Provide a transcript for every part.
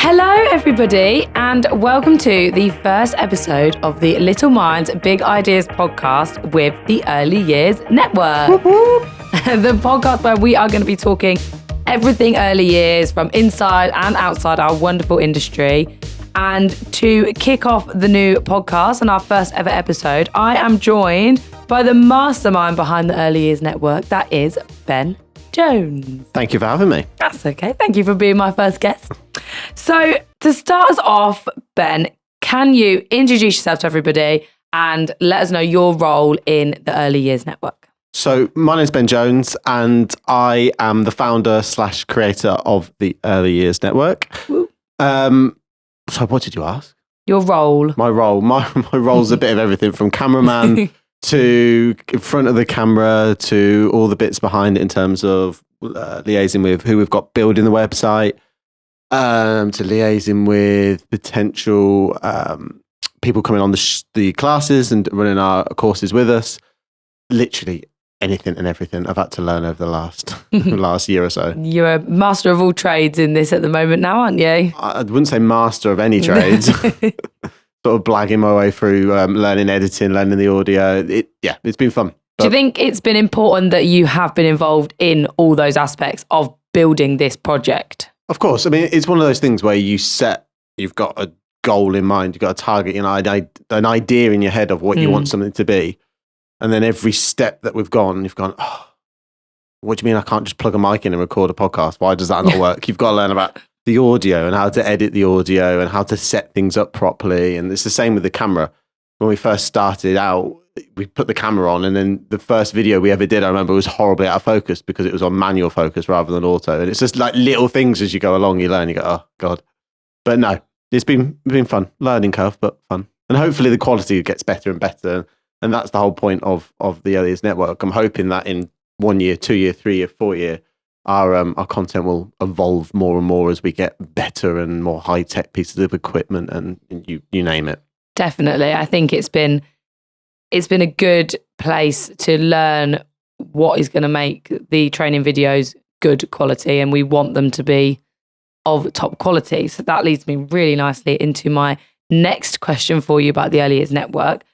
Hello, everybody, and welcome to the first episode of the Little Minds Big Ideas podcast with the Early Years Network. The podcast where we are going to be talking everything early years from inside and outside our wonderful industry. And to kick off the new podcast and our first ever episode, I am joined by the mastermind behind the Early Years Network. That is Ben Jones. Thank you for having me. That's okay. Thank you for being my first guest. So to start us off, Ben, can you introduce yourself to everybody and let us know your role in the Early Years Network? So my name's Ben Jones and I am the founder / creator of the Early Years Network. So what did you ask? Your role. My role. My role's a bit of everything from cameraman to in front of the camera to all the bits behind it in terms of liaising with who we've got building the website, to liaising with potential people coming on the classes and running our courses with us. Literally anything and everything I've had to learn over the last year or so. You're a master of all trades in this at the moment now, aren't you? I wouldn't say master of any trades. Sort of blagging my way through learning editing, learning the audio. It's been fun. Do you think it's been important that you have been involved in all those aspects of building this project? Of course. I mean, it's one of those things where you've got a goal in mind, you've got a target, an idea in your head of what you want something to be. And then every step that we've gone, you've gone, oh, what do you mean I can't just plug a mic in and record a podcast? Why does that not work? You've got to learn about the audio and how to edit the audio and how to set things up properly. And it's the same with the camera. When we first started out, we put the camera on and then the first video we ever did, I remember, was horribly out of focus because it was on manual focus rather than auto. And it's just like little things as you go along, you learn, you go, oh God. But no, it's been fun. Learning curve, but fun. And hopefully the quality gets better and better. And that's the whole point of the Early Years Network. I'm hoping that in 1 year, 2 year, 3 year, 4 year, our content will evolve more and more as we get better and more high tech pieces of equipment and you name it. Definitely. I think it's been a good place to learn what is going to make the training videos good quality, and we want them to be of top quality. So that leads me really nicely into my next question for you about the Early Years Network.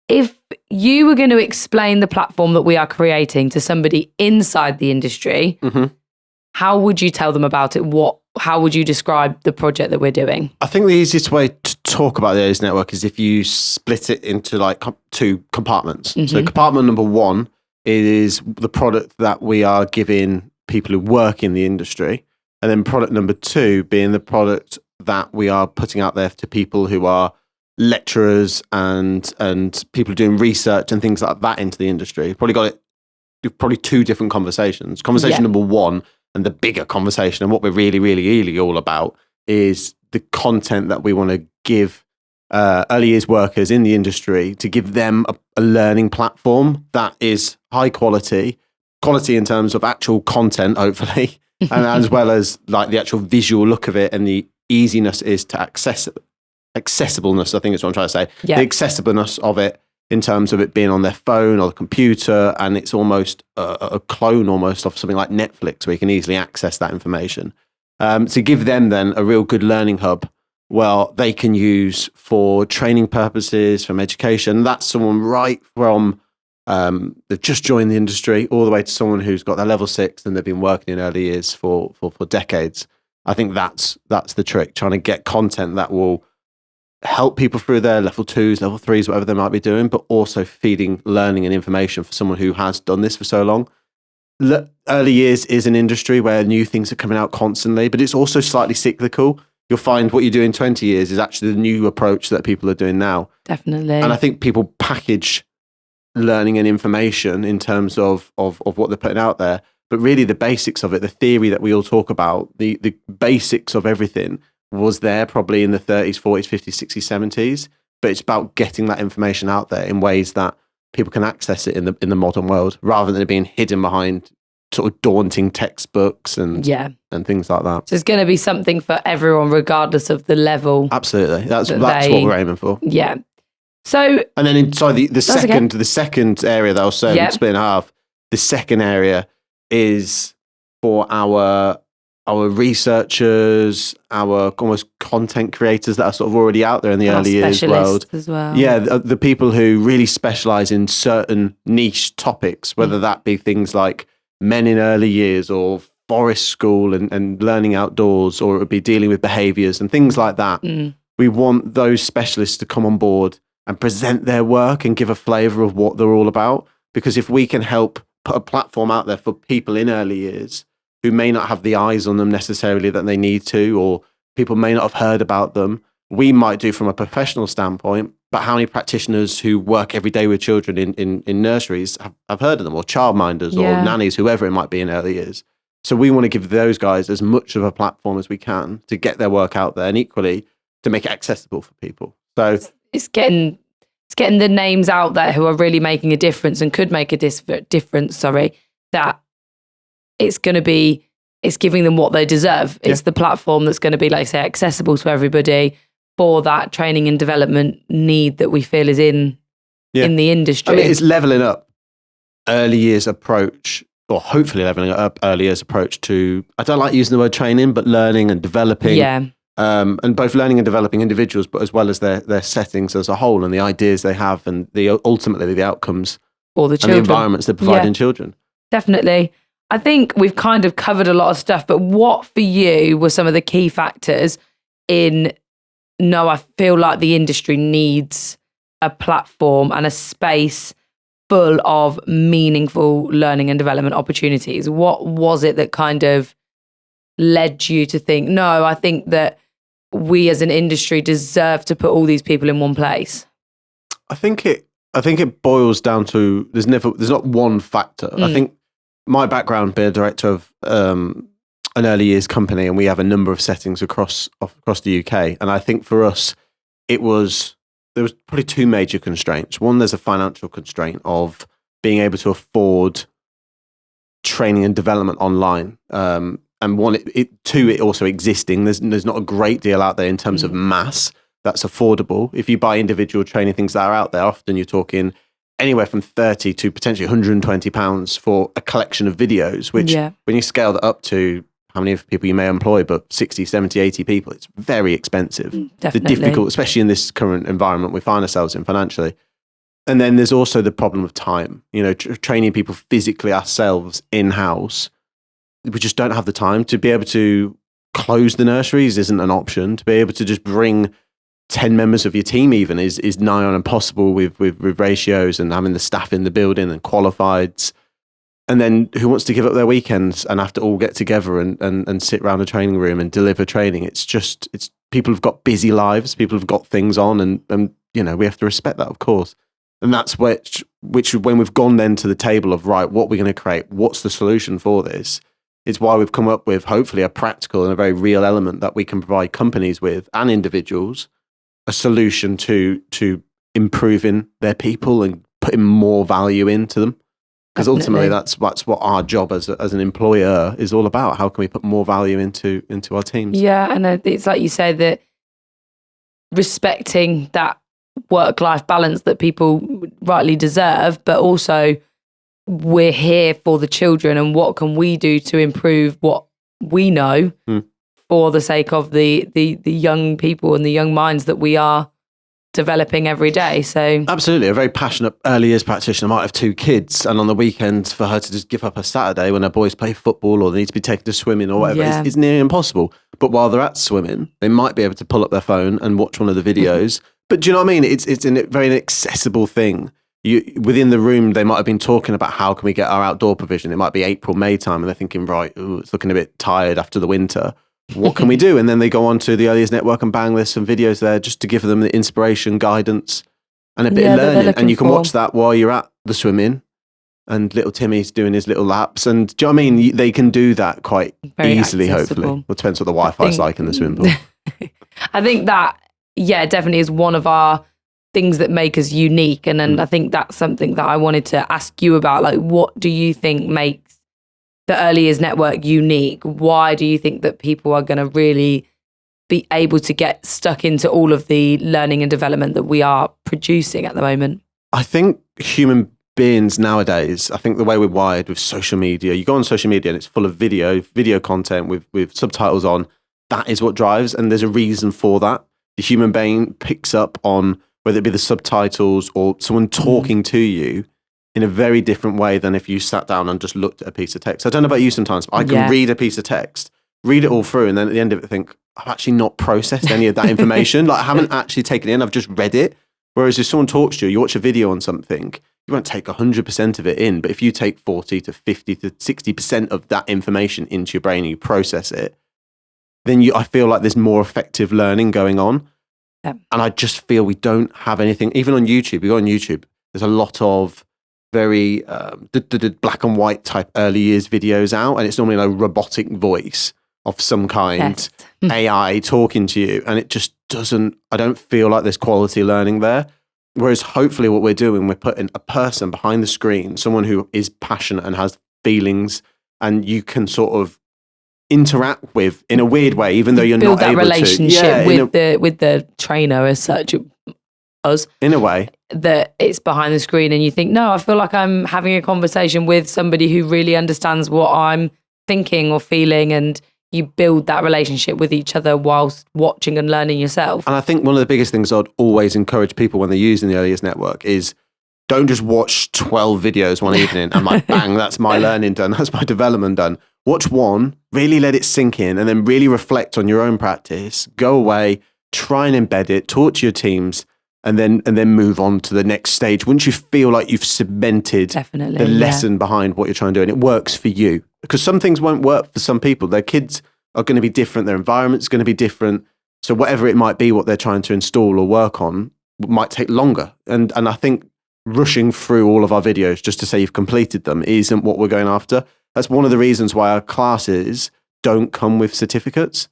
If you were going to explain the platform that we are creating to somebody inside the industry, how would you tell them about it? How would you describe the project that we're doing? I think the easiest way to talk about the Early Years Network is if you split it into like two compartments. So compartment number one is the product that we are giving people who work in the industry. And then product number two being the product that we are putting out there to people who are lecturers and people doing research and things like that into the industry. Probably two different conversations. Conversation number one and the bigger conversation and what we're really, really, really all about is the content that we want to give early years workers in the industry, to give them a learning platform that is high quality in terms of actual content, hopefully, and as well as like the actual visual look of it and the easiness is to accessibleness, I think is what I'm trying to say. The accessibleness of it in terms of it being on their phone or the computer, and it's almost a clone almost of something like Netflix where you can easily access that information. To give them then a real good learning hub, well, they can use for training purposes, from education. That's someone right from they've just joined the industry all the way to someone who's got their level 6 and they've been working in early years for decades. I think that's the trick, trying to get content that will help people through their level 2s, level 3s, whatever they might be doing, but also feeding learning and information for someone who has done this for so long. Early years is an industry where new things are coming out constantly, but it's also slightly cyclical. You'll find what you do in 20 years is actually the new approach that people are doing now. Definitely. And I think people package learning and information in terms of what they're putting out there, but really the basics of it, the theory that we all talk about, the basics of everything was there probably in the 30s, 40s, 50s, 60s, 70s, but it's about getting that information out there in ways that people can access it in the modern world rather than it being hidden behind sort of daunting textbooks and things like that. So it's going to be something for everyone regardless of the level. Absolutely. That's what we're aiming for. Yeah. So and then the second area that I was saying split in half, the second area is for our our researchers, our almost content creators that are sort of already out there in the early years world as well. Yeah, the people who really specialize in certain niche topics, whether that be things like men in early years or forest school and learning outdoors, or it would be dealing with behaviors and things like that. We want those specialists to come on board and present their work and give a flavor of what they're all about. Because if we can help put a platform out there for people in early years who may not have the eyes on them necessarily that they need to, or people may not have heard about them, we might do from a professional standpoint, but how many practitioners who work every day with children in nurseries have heard of them, or childminders or nannies, whoever it might be in early years. So we want to give those guys as much of a platform as we can to get their work out there, and equally to make it accessible for people. So it's getting the names out there who are really making a difference and could make a difference. That it's giving them what they deserve. It's the platform that's going to be, like I say, accessible to everybody for that training and development need that we feel is in the industry. I mean, it's leveling up early years approach, or hopefully leveling up early years approach to, I don't like using the word training, but learning and developing. Yeah. And both learning and developing individuals, but as well as their settings as a whole and the ideas they have and ultimately the outcomes or the children. And the environments they're providing children. Definitely. I think we've kind of covered a lot of stuff, but what for you were some of the key factors in, no, I feel like the industry needs a platform and a space full of meaningful learning and development opportunities? What was it that kind of led you to think, no, I think that we as an industry deserve to put all these people in one place? I think it boils down to there's not one factor. I think my background being a director of an early years company, and we have a number of settings across the UK. And I think for us, there was probably two major constraints. One, there's a financial constraint of being able to afford training and development online. And one, two, it also existing. There's not a great deal out there in terms of mass that's affordable. If you buy individual training things that are out there, often you're talking anywhere from 30 to potentially £120 for a collection of videos, which when you scale that up to how many people you may employ, but 60, 70, 80 people, it's very expensive. Definitely. The difficult, especially in this current environment we find ourselves in financially. And then there's also the problem of time, training people physically ourselves in-house. We just don't have the time to be able to close the nurseries isn't an option. To be able to just bring 10 members of your team even is nigh on impossible with ratios and having the staff in the building and qualifieds. And then who wants to give up their weekends and have to all get together and sit around a training room and deliver training? It's people have got busy lives, people have got things on, and we have to respect that, of course. And that's which when we've gone then to the table of, right, what we're going to create, what's the solution for this? It's why we've come up with hopefully a practical and a very real element that we can provide companies with and individuals a solution to improving their people and putting more value into them. Because ultimately that's what our job as an employer is all about. How can we put more value into our teams? Yeah, and it's like you say, that respecting that work-life balance that people rightly deserve, but also we're here for the children, and what can we do to improve what we know for the sake of the young people and the young minds that we are developing every day. So absolutely, a very passionate early years practitioner might have 2 kids, and on the weekends for her to just give up a Saturday when her boys play football or they need to be taken to swimming or whatever, it's nearly impossible. But while they're at swimming, they might be able to pull up their phone and watch one of the videos. But do you know what I mean? It's a very accessible thing. Within the room, they might have been talking about how can we get our outdoor provision. It might be April, May time, and they're thinking, right, it's looking a bit tired after the winter. What can we do? And then they go on to the Early Years Network and bang, there's some videos there just to give them the inspiration, guidance, and a bit of learning. And you can watch that while you're at the swimming, and little Timmy's doing his little laps. And do you know what I mean? They can do that quite very easily, accessible. Hopefully. Well, it depends what the Wi-Fi's like in the swimming pool. I think that, definitely is one of our things that make us unique. And then I think that's something that I wanted to ask you about. Like, what do you think makes the Early Years Network unique? Why do you think that people are going to really be able to get stuck into all of the learning and development that we are producing at the moment? I think human bins nowadays, I think the way we're wired with social media, you go on social media and it's full of video content with subtitles on. That is what drives, and there's a reason for that. The human brain picks up on whether it be the subtitles or someone talking to you in a very different way than if you sat down and just looked at a piece of text. I don't know about you sometimes, but I can read a piece of text, read it all through, and then at the end of it think, I've actually not processed any of that information. Like I haven't actually taken it in, I've just read it. Whereas if someone talks to you, you watch a video on something, you won't take 100% of it in, but if you take 40 to 50 to 60% of that information into your brain and you process it, then I feel like there's more effective learning going on. Yep. And I just feel we don't have anything, even on YouTube. You go on YouTube, there's a lot of very black and white type early years videos out, and it's normally a robotic voice of some kind, AI talking to you, and it just doesn't, I don't feel like there's quality learning there. Whereas hopefully what we're doing, we're putting a person behind the screen, someone who is passionate and has feelings, and you can sort of interact with in a weird way, even though you're build not able to. Build that relationship with the trainer as such, us. In a way. That it's behind the screen and you think, no, I feel like I'm having a conversation with somebody who really understands what I'm thinking or feeling, and you build that relationship with each other whilst watching and learning yourself. And I think one of the biggest things I'd always encourage people when they're using the Early Years Network is don't just watch 12 videos one evening and like, bang, that's my learning done, that's my development done. Watch one, really let it sink in, and then really reflect on your own practice. Go away, try and embed it, talk to your teams, and then move on to the next stage. Once you feel like you've cemented the lesson behind what you're trying to do, and it works for you. Because some things won't work for some people. Their kids are going to be different. Their environment's going to be different. So whatever it might be, what they're trying to install or work on might take longer. And I think rushing through all of our videos just to say you've completed them isn't what we're going after. That's one of the reasons why our classes don't come with certificates,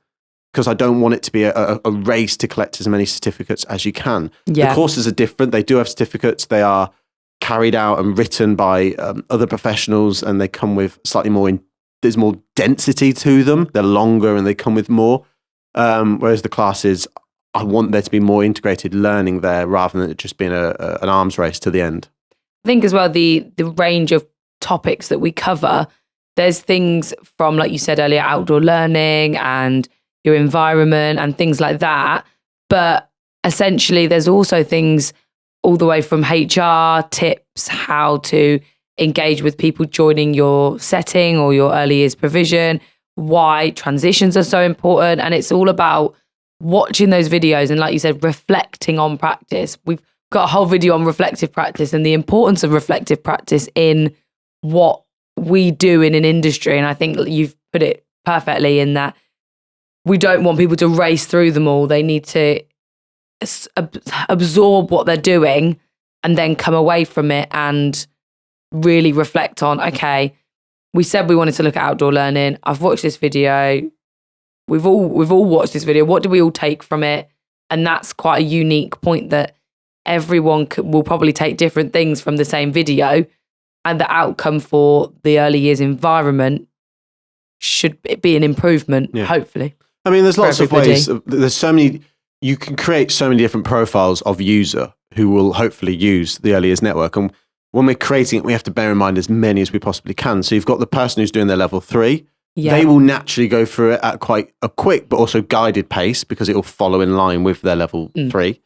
because I don't want it to be a race to collect as many certificates as you can. Yeah. The courses are different. They do have certificates. They are carried out and written by other professionals, and they come with slightly more, there's more density to them. They're longer and they come with more. Whereas the classes, I want there to be more integrated learning there rather than it just being an arms race to the end. I think as well, the range of topics that we cover, there's things from, like you said earlier, outdoor learning and your environment and things like that. But essentially, there's also things all the way from HR tips, how to engage with people joining your setting or your early years provision, why transitions are so important. And it's all about watching those videos and, like you said, reflecting on practice. We've got a whole video on reflective practice and the importance of reflective practice in what we do in an industry. And I think you've put it perfectly in that we don't want people to race through them all. They need to absorb what they're doing and then come away from it and really reflect on, okay, we said we wanted to look at outdoor learning. I've watched this video. We've all watched this video. What do we all take from it? And that's quite a unique point, that everyone will probably take different things from the same video, and the outcome for the early years environment should be an improvement, hopefully. I mean, there's lots of ways. There's so many, you can create so many different profiles of user who will hopefully use the Early Years Network. And when we're creating it, we have to bear in mind as many as we possibly can. So you've got the person who's doing their level 3. Yeah. They will naturally go through it at quite a quick but also guided pace, because it will follow in line with their level 3.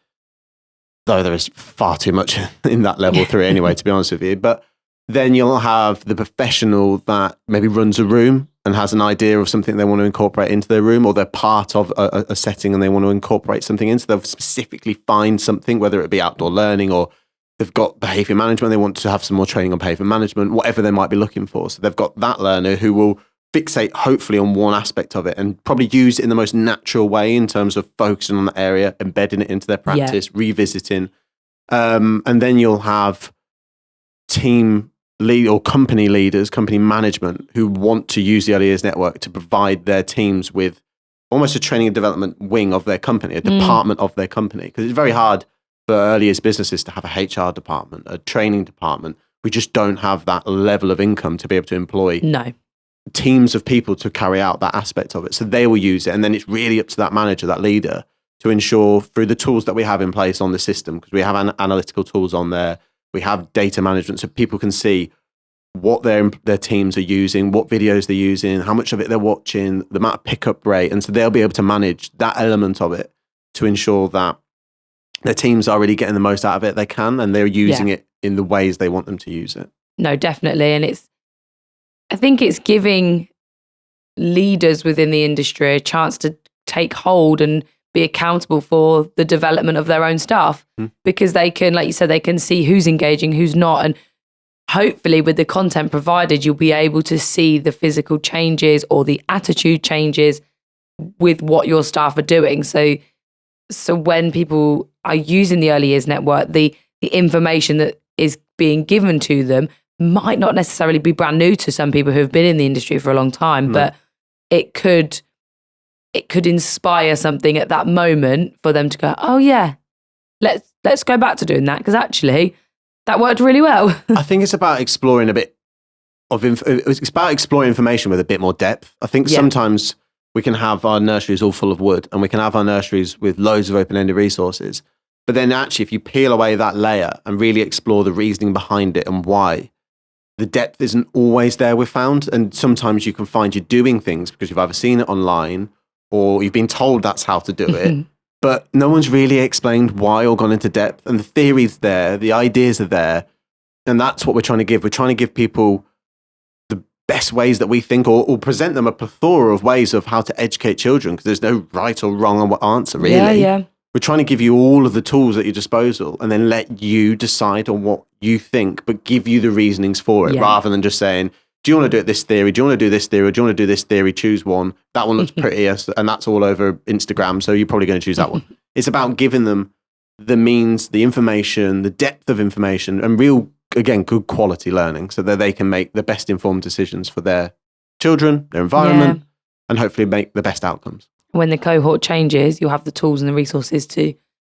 Though there is far too much in that level 3 anyway, to be honest with you. But then you'll have the professional that maybe runs a room and has an idea of something they want to incorporate into their room, or they're part of a setting and they want to incorporate something in. So they'll specifically find something, whether it be outdoor learning or they've got behavior management, they want to have some more training on behavior management, whatever they might be looking for. So they've got that learner who will fixate hopefully on one aspect of it and probably use it in the most natural way in terms of focusing on the area, embedding it into their practice, revisiting. And then you'll have team lead or company leaders, company management, who want to use the Early Years Network to provide their teams with almost a training and development wing of their company, a department of their company. Because it's very hard for early years businesses to have a HR department, a training department. We just don't have that level of income to be able to employ teams of people to carry out that aspect of it. So they will use it. And then it's really up to that manager, that leader, to ensure through the tools that we have in place on the system, because we have analytical tools on there, We have data management so people can see what their teams are using, what videos they're using, how much of it they're watching, the amount of pickup rate. And so they'll be able to manage that element of it to ensure that their teams are really getting the most out of it they can, and they're using it in the ways they want them to use it. No, definitely. And I think it's giving leaders within the industry a chance to take hold and be accountable for the development of their own staff, because they can, like you said, they can see who's engaging, who's not. And hopefully with the content provided, you'll be able to see the physical changes or the attitude changes with what your staff are doing. So when people are using the early years network, the information that is being given to them might not necessarily be brand new to some people who have been in the industry for a long time, but it could inspire something at that moment for them to go, oh yeah, let's go back to doing that, because actually that worked really well. I think it's about exploring a bit of it's about exploring information with a bit more depth. I think sometimes we can have our nurseries all full of wood, and we can have our nurseries with loads of open-ended resources. But then actually, if you peel away that layer and really explore the reasoning behind it and why, the depth isn't always there, we've found. And sometimes you can find you're doing things because you've either seen it online or you've been told that's how to do it, but no one's really explained why or gone into depth. And the theory's there, the ideas are there, and that's what we're trying to give. We're trying to give people the best ways that we think, or present them a plethora of ways of how to educate children, because there's no right or wrong answer, really. Yeah. We're trying to give you all of the tools at your disposal and then let you decide on what you think, but give you the reasonings for it, rather than just saying, do you want to do it this theory? Do you want to do this theory? Do you want to do this theory? Choose one. That one looks prettier, and that's all over Instagram, so you're probably going to choose that one. It's about giving them the means, the information, the depth of information, and real, again, good quality learning, so that they can make the best informed decisions for their children, their environment, and hopefully make the best outcomes. When the cohort changes, you'll have the tools and the resources to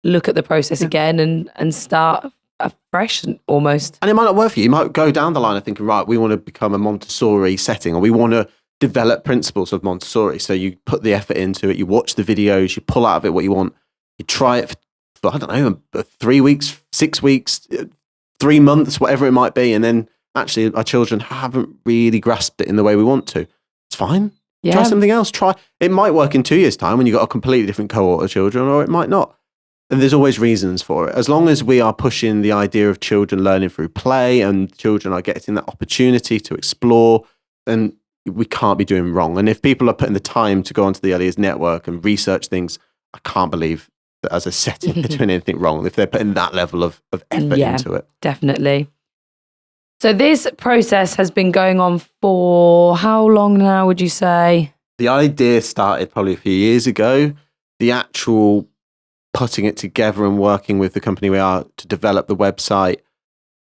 look at the process again and start afresh almost. And it might not work for you. You might go down the line of thinking, right, we want to become a Montessori setting, or we want to develop principles of Montessori. So you put the effort into it, you watch the videos, you pull out of it what you want, you try it for I don't know, 3 weeks, 6 weeks, 3 months, whatever it might be. And then actually our children haven't really grasped it in the way we want to. It's fine. Yeah. Try something else. It might work in 2 years' time when you've got a completely different cohort of children, or it might not. And there's always reasons for it. As long as we are pushing the idea of children learning through play and children are getting that opportunity to explore, then we can't be doing wrong. And if people are putting the time to go onto the Early Years Network and research things, I can't believe that as a setting they're doing anything wrong if they're putting that level of effort into it. Definitely. So this process has been going on for how long now, would you say? The idea started probably a few years ago. The actual putting it together and working with the company we are to develop the website,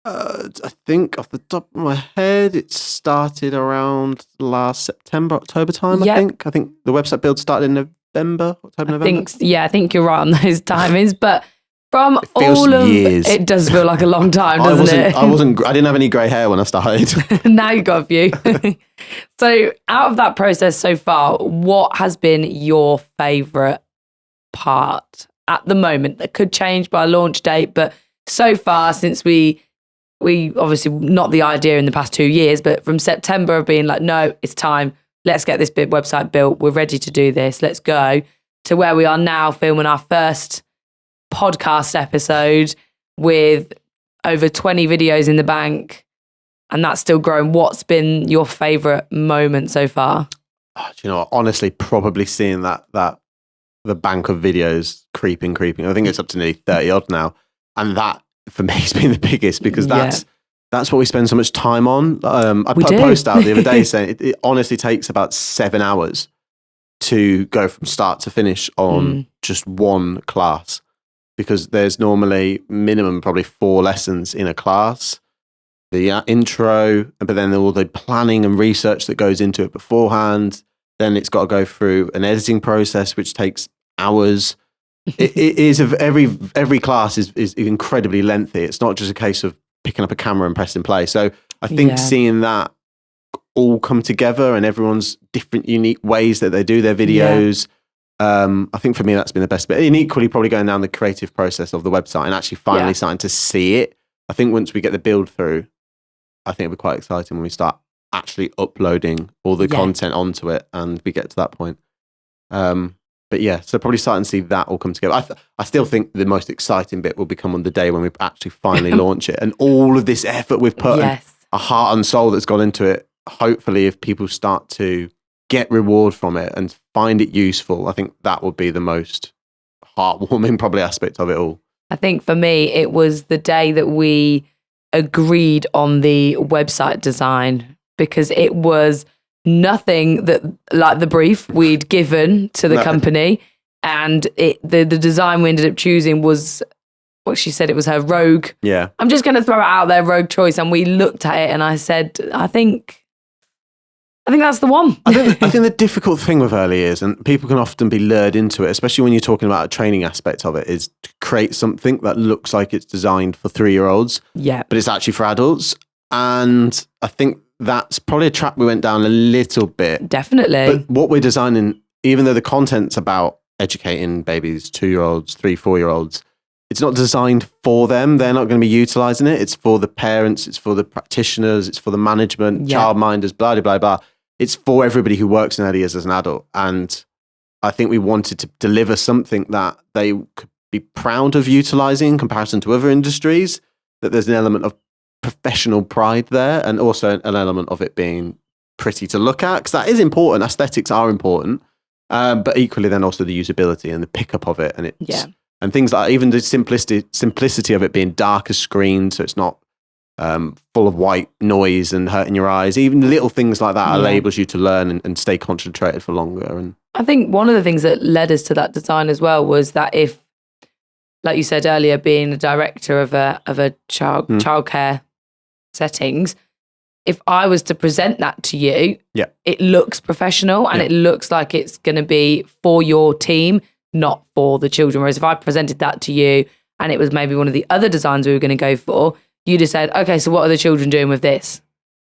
I think off the top of my head, it started around last September, October time, I think. I think the website build started in November. I think you're right on those timings, but from it feels all of years. It does feel like a long time, doesn't it? I didn't have any grey hair when I started. Now you've got a few. So out of that process so far, what has been your favourite part at the moment? That could change by launch date, but so far, since we obviously, not the idea in the past 2 years, but from September of being like, no, it's time, let's get this big website built, we're ready to do this, let's go, to where we are now filming our first podcast episode with over 20 videos in the bank, and that's still growing. What's been your favourite moment so far? Oh, do you know what? Honestly, probably seeing that the bank of videos creeping. I think it's up to nearly 30 odd now, and that for me has been the biggest, because that's what we spend so much time on. I put a post out the other day saying it honestly takes about 7 hours to go from start to finish on just one class, because there's normally minimum probably 4 lessons in a class, the intro, but then all the planning and research that goes into it beforehand. Then it's got to go through an editing process, which takes hours. It is every class is incredibly lengthy. It's not just a case of picking up a camera and pressing play. So I think seeing that all come together and everyone's different, unique ways that they do their videos. I think for me that's been the best bit. And equally, probably going down the creative process of the website and actually finally starting to see it I think once we get the build through, I think it'll be quite exciting when we start actually uploading all the content onto it and we get to that point. But yeah, so probably starting to see that all come together. I still think the most exciting bit will become on the day when we actually finally launch it, and all of this effort we've put, a heart and soul that's gone into it. Hopefully, if people start to get reward from it and find it useful, I think that would be the most heartwarming probably aspect of it all. I think for me, it was the day that we agreed on the website design, because it was nothing that like the brief we'd given to the company, and the design we ended up choosing was what she said. It was her rogue. Yeah, I'm just going to throw it out there, rogue choice. And we looked at it, and I said, I think that's the one. I think the difficult thing with early years, and people can often be lured into it, especially when you're talking about a training aspect of it, is to create something that looks like it's designed for 3-year-olds, but it's actually for adults. And I think that's probably a trap we went down a little bit. Definitely. But what we're designing, even though the content's about educating babies, 2-year-olds, 3, 4-year-olds, it's not designed for them. They're not going to be utilizing it. It's for the parents. It's for the practitioners. It's for the management, childminders, blah, blah, blah, blah. It's for everybody who works in early years as an adult. And I think we wanted to deliver something that they could be proud of utilizing in comparison to other industries, that there's an element of professional pride there, and also an element of it being pretty to look at, because that is important. Aesthetics are important, but equally then also the usability and the pickup of it, and and things like even the simplicity of it being darker screen, so it's not full of white noise and hurting your eyes. Even little things like that enables you to learn and stay concentrated for longer. And I think one of the things that led us to that design as well was that if, like you said earlier, being a director of a childcare settings, if I was to present that to you, it looks professional and it looks like it's going to be for your team, not for the children. Whereas if I presented that to you and it was maybe one of the other designs we were going to go for, you'd have said, okay, so what are the children doing with this?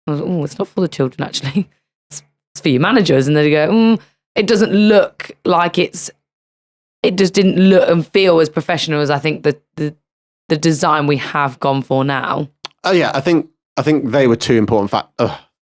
I was like, oh, it's not for the children, actually. It's for your managers. And they'd go, it doesn't look like it just didn't look and feel as professional as I think the design we have gone for now. Oh yeah, I think they were two important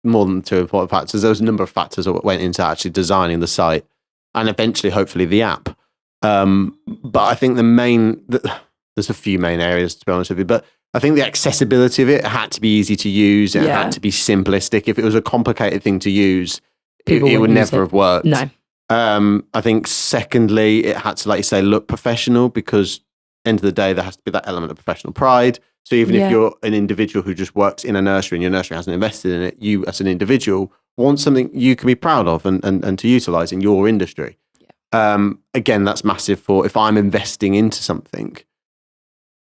more than two important factors. There was a number of factors that went into actually designing the site and eventually, hopefully, the app. But I think there's a few main areas, to be honest with you, but I think the accessibility of it had to be easy to use. It had to be simplistic. If it was a complicated thing to use, it would never have worked. No. I think secondly, it had to, like you say, look professional, because end of the day, there has to be that element of professional pride. So even if you're an individual who just works in a nursery and your nursery hasn't invested in it, you as an individual want something you can be proud of and to utilize in your industry. Again, that's massive for if I'm investing into something,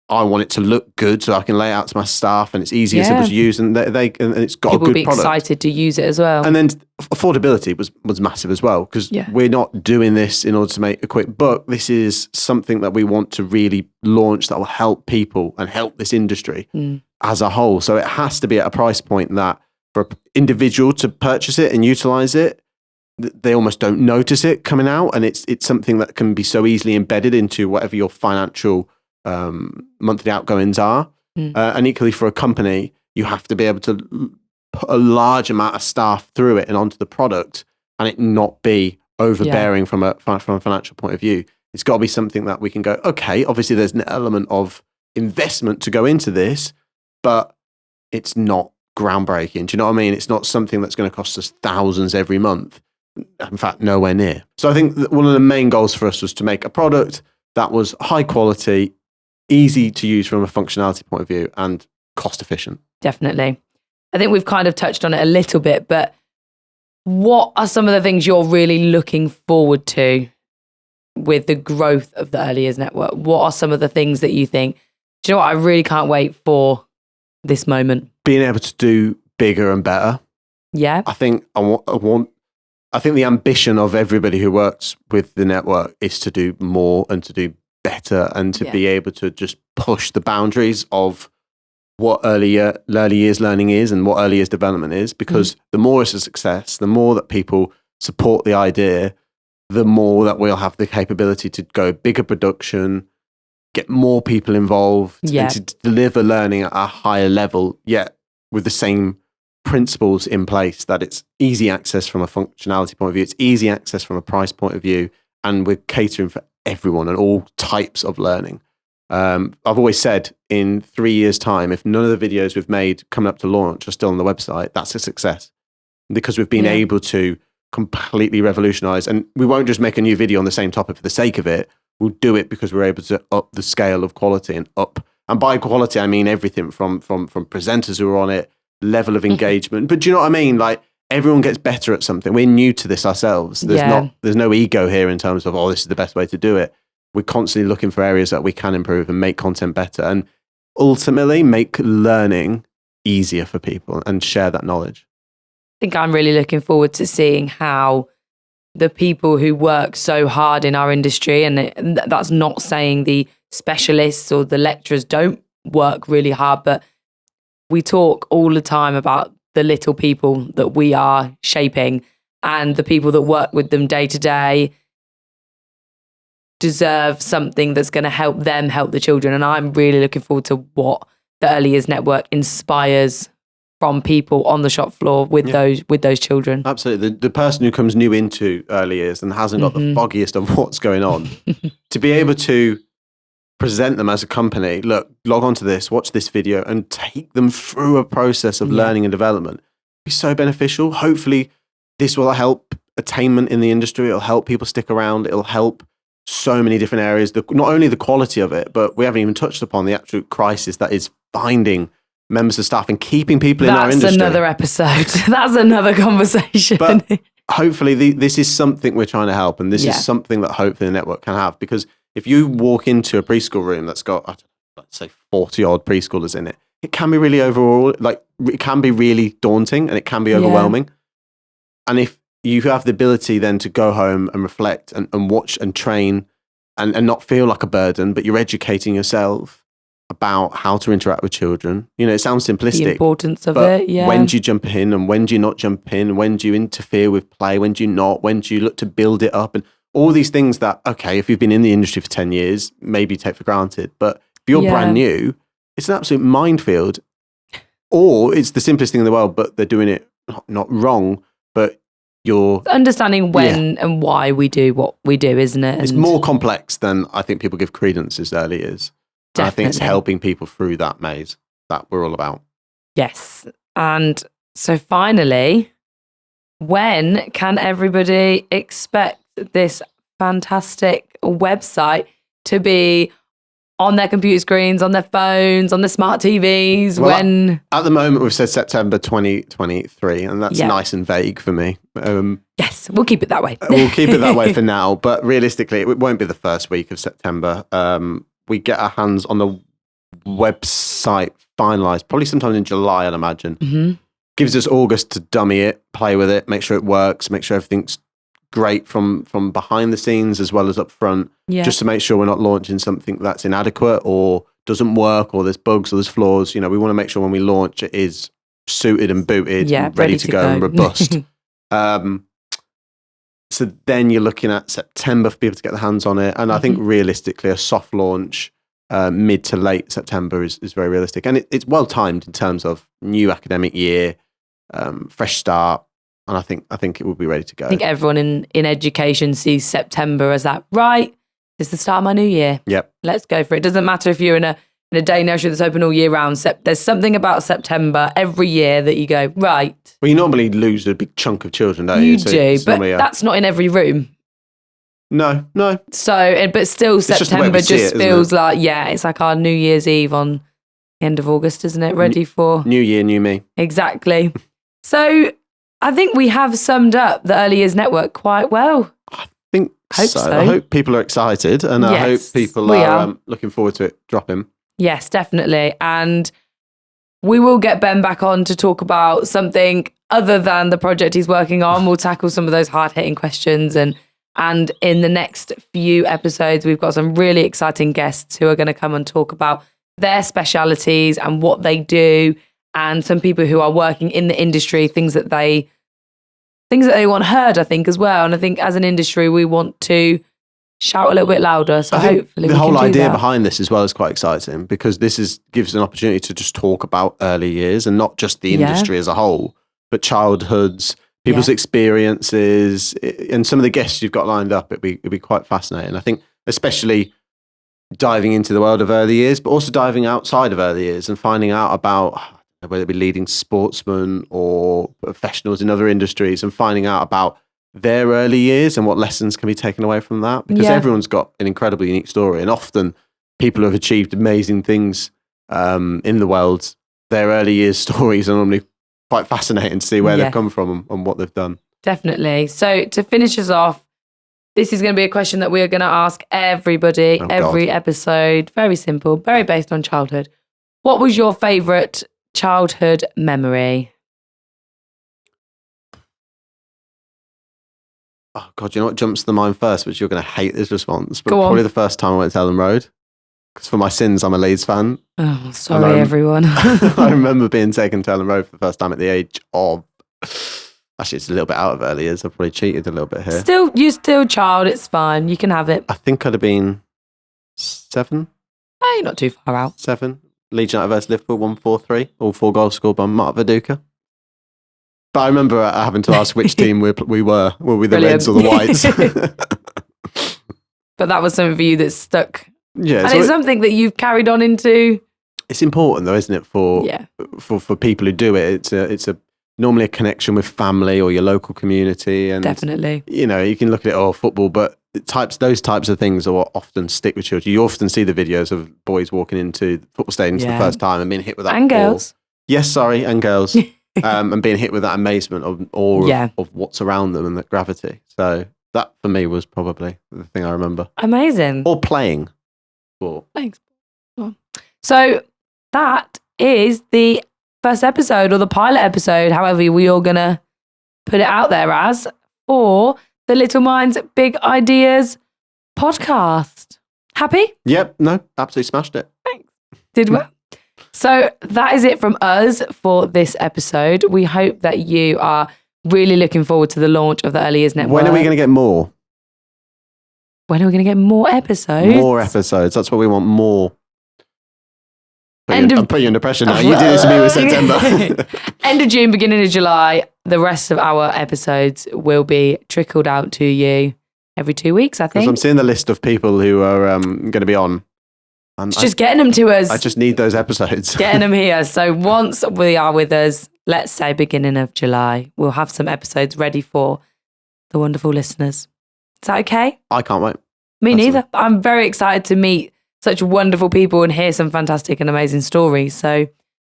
I want it to look good so I can lay it out to my staff and it's easy and simple to use, and and it's got People a good product. People will be excited to use it as well. And then affordability was massive as well, because we're not doing this in order to make a quick buck. This is something that we want to really launch that will help people and help this industry as a whole. So it has to be at a price point that for an individual to purchase it and utilize it, they almost don't notice it coming out. And it's something that can be so easily embedded into whatever your financial monthly outgoings are. And equally for a company, you have to be able to put a large amount of staff through it and onto the product and it not be overbearing from a financial point of view. It's got to be something that we can go, okay, obviously there's an element of investment to go into this, but it's not groundbreaking. Do you know what I mean? It's not something that's going to cost us thousands every month. In fact, nowhere near. So I think that one of the main goals for us was to make a product that was high quality, easy to use from a functionality point of view, and cost efficient. Definitely. I think we've kind of touched on it a little bit, but what are some of the things you're really looking forward to with the growth of the Early Years Network? What are some of the things that you think, do you know what, I really can't wait for this moment? Being able to do bigger and better. Yeah. I think I think the ambition of everybody who works with the network is to do more and to do better and to be able to just push the boundaries of what early years learning is and what early years development is, because the more it's a success, the more that people support the idea, the more that we'll have the capability to go bigger production, get more people involved Yeah. and to deliver learning at a higher level, yet with the same principles in place, that it's easy access from a functionality point of view, it's easy access from a price point of view, and we're catering for everyone and all types of learning. I've always said in 3 years' time, if none of the videos we've made coming up to launch are still on the website, that's a success, because we've been able to completely revolutionize. And we won't just make a new video on the same topic for the sake of it. We'll do it because we're able to up the scale of quality and by quality, I mean everything from presenters who are on it, level of engagement. But do you know what I mean? Like, everyone gets better at something. We're new to this ourselves. There's no ego here in terms of, oh, this is the best way to do it. We're constantly looking for areas that we can improve and make content better, and ultimately make learning easier for people and share that knowledge. I think I'm really looking forward to seeing how the people who work so hard in our industry, and that's not saying the specialists or the lecturers don't work really hard, but we talk all the time about the little people that we are shaping, and the people that work with them day to day deserve something that's going to help them help the children. And I'm really looking forward to what the Early Years Network inspires from people on the shop floor with those children. Absolutely. The person who comes new into early years and hasn't got the foggiest of what's going on, to be able to present them as a company, look, log on to this, watch this video, and take them through a process of learning and development, be so beneficial. Hopefully this will help attainment in the industry. It'll help people stick around. It'll help so many different areas. Not only the quality of it, but we haven't even touched upon the absolute crisis that is finding members of staff and keeping people in our industry. That's another episode. That's another conversation. But hopefully this is something we're trying to help, and this is something that hopefully the network can have. Because if you walk into a preschool room that's got, let's say, 40 odd preschoolers in it, it can be really it can be really daunting, and it can be overwhelming. And if you have the ability then to go home and reflect and watch and train and not feel like a burden, but you're educating yourself about how to interact with children. You know, it sounds simplistic. The importance of but it, yeah. When do you jump in and when do you not jump in? When do you interfere with play? When do you not? When do you look to build it up? And all these things that, okay, if you've been in the industry for 10 years, maybe you take for granted. But if you're brand new, it's an absolute minefield. Or it's the simplest thing in the world, but they're doing it not wrong, but you're understanding when and why we do what we do, isn't it? It's more complex than I think people give credence as early as. I think it's helping people through that maze that we're all about. Yes. And so finally, when can everybody expect this fantastic website to be on their computer screens, on their phones, on their smart TVs? Well, at the moment, we've said September 2023, and that's nice and vague for me. Yes, we'll keep it that way. We'll keep it that way for now, but realistically, it won't be the first week of September. We get our hands on the website finalized probably sometime in July, I'd imagine. Mm-hmm. Gives us August to dummy it, play with it, make sure it works, make sure everything's great from behind the scenes as well as up front, just to make sure we're not launching something that's inadequate or doesn't work or there's bugs or there's flaws. You know, we want to make sure when we launch it is suited and booted, ready to go and robust. So then you're looking at September for people to get their hands on it. And I think realistically, a soft launch mid to late September is very realistic. And it's well timed in terms of new academic year, fresh start. And I think it will be ready to go. I think everyone in education sees September as that, right, it's the start of my new year. Yep. Let's go for it. It doesn't matter if you're in a day nursery that's open all year round. There's something about September every year that you go, right. Well, you normally lose a big chunk of children, don't you? You do, but that's not in every room. No. So, but still September just feels like, it's like our New Year's Eve on the end of August, isn't it? Ready for... New year, new me. Exactly. So I think we have summed up the Early Years Network quite well. I think so. I hope people are excited and I hope people are looking forward to it dropping. Yes, definitely. And we will get Ben back on to talk about something other than the project he's working on. We'll tackle some of those hard-hitting questions. And in the next few episodes, we've got some really exciting guests who are going to come and talk about their specialities and what they do, and some people who are working in the industry, things that they want heard, I think, as well. And I think as an industry, we want to shout a little bit louder. So I think hopefully the we whole can do idea that. behind this as well is quite exciting because gives an opportunity to just talk about early years and not just the industry as a whole, but childhoods, people's experiences, and some of the guests you've got lined up. It'd be quite fascinating. I think, especially diving into the world of early years, but also diving outside of early years and finding out about whether it be leading sportsmen or professionals in other industries and finding out about their early years and what lessons can be taken away from that, because everyone's got an incredibly unique story, and often people who have achieved amazing things in the world, their early years stories are normally quite fascinating to see where they've come from and what they've done. Definitely. So to finish us off, this is going to be a question that we are going to ask everybody every episode. Very simple, very based on childhood. What was your favourite childhood memory? Oh God, you know what jumps to the mind first, which you're going to hate this response, but Go on. probably the first time I went to Ellen Road, because for my sins, I'm a Leeds fan. Oh, sorry, everyone. I remember being taken to Ellen Road for the first time at the age of, actually it's a little bit out of early years, I probably cheated a little bit here. You're still a child, it's fine, you can have it. I think I'd have been 7. Oh, you're not too far out. 7. Leeds United versus Liverpool, 1-4-3, all 4 goals scored by Mark Viduka. But I remember having to ask which team we were. Were we the Reds or the Whites? But that was something for you that stuck. Yeah. And so it's something that you've carried on into. It's important though, isn't it, for people who do it? It's normally a connection with family or your local community. And definitely. You know, you can look at it, football, but those types of things are what often stick with children. You often see the videos of boys walking into football stadiums for the first time and being hit with that and ball. Girls. Yes, sorry, and girls. And being hit with that amazement of awe of what's around them and that gravity. So that for me was probably the thing I remember. Amazing. Or playing sport. Thanks. So that is the first episode, or the pilot episode, however we are going to put it out there as, for the Little Minds Big Ideas podcast. Happy? Yep, no, absolutely smashed it. Thanks. Did well. So that is it from us for this episode. We hope that you are really looking forward to the launch of the Early Years Network. When are we going to get more? When are we going to get more episodes? More episodes. That's what we want, more. I'm putting you under pressure now. You do this to me with September. End of June, beginning of July. The rest of our episodes will be trickled out to you every 2 weeks, I think. Because I'm seeing the list of people who are going to be on. Just getting them to us. I just need those episodes. Getting them here. So once we are with us, let's say beginning of July, we'll have some episodes ready for the wonderful listeners. Is that okay? I can't wait. Me neither. I'm very excited to meet such wonderful people and hear some fantastic and amazing stories. So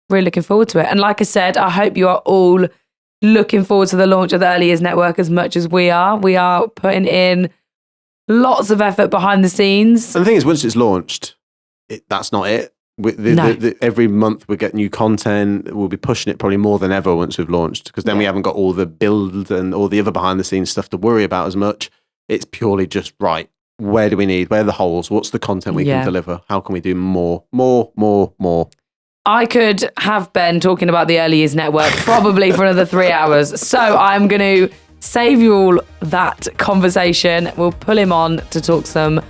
really looking forward to it. And like I said, I hope you are all looking forward to the launch of the Early Years Network as much as we are. We are putting in lots of effort behind the scenes. And the thing is, once it's launched, that's not it. Every month we get new content. We'll be pushing it probably more than ever once we've launched, because then we haven't got all the build and all the other behind the scenes stuff to worry about as much. It's purely just, right, where do we need? Where are the holes? What's the content we can deliver? How can we do more? I could have Ben talking about the Early Years Network probably for another 3 hours. So I'm going to save you all that conversation. We'll pull him on to talk some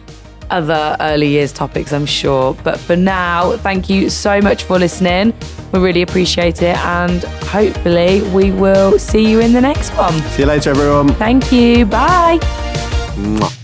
other early years topics, I'm sure. But for now, thank you so much for listening. We really appreciate it. And hopefully we will see you in the next one. See you later, everyone. Thank you. Bye. Mwah.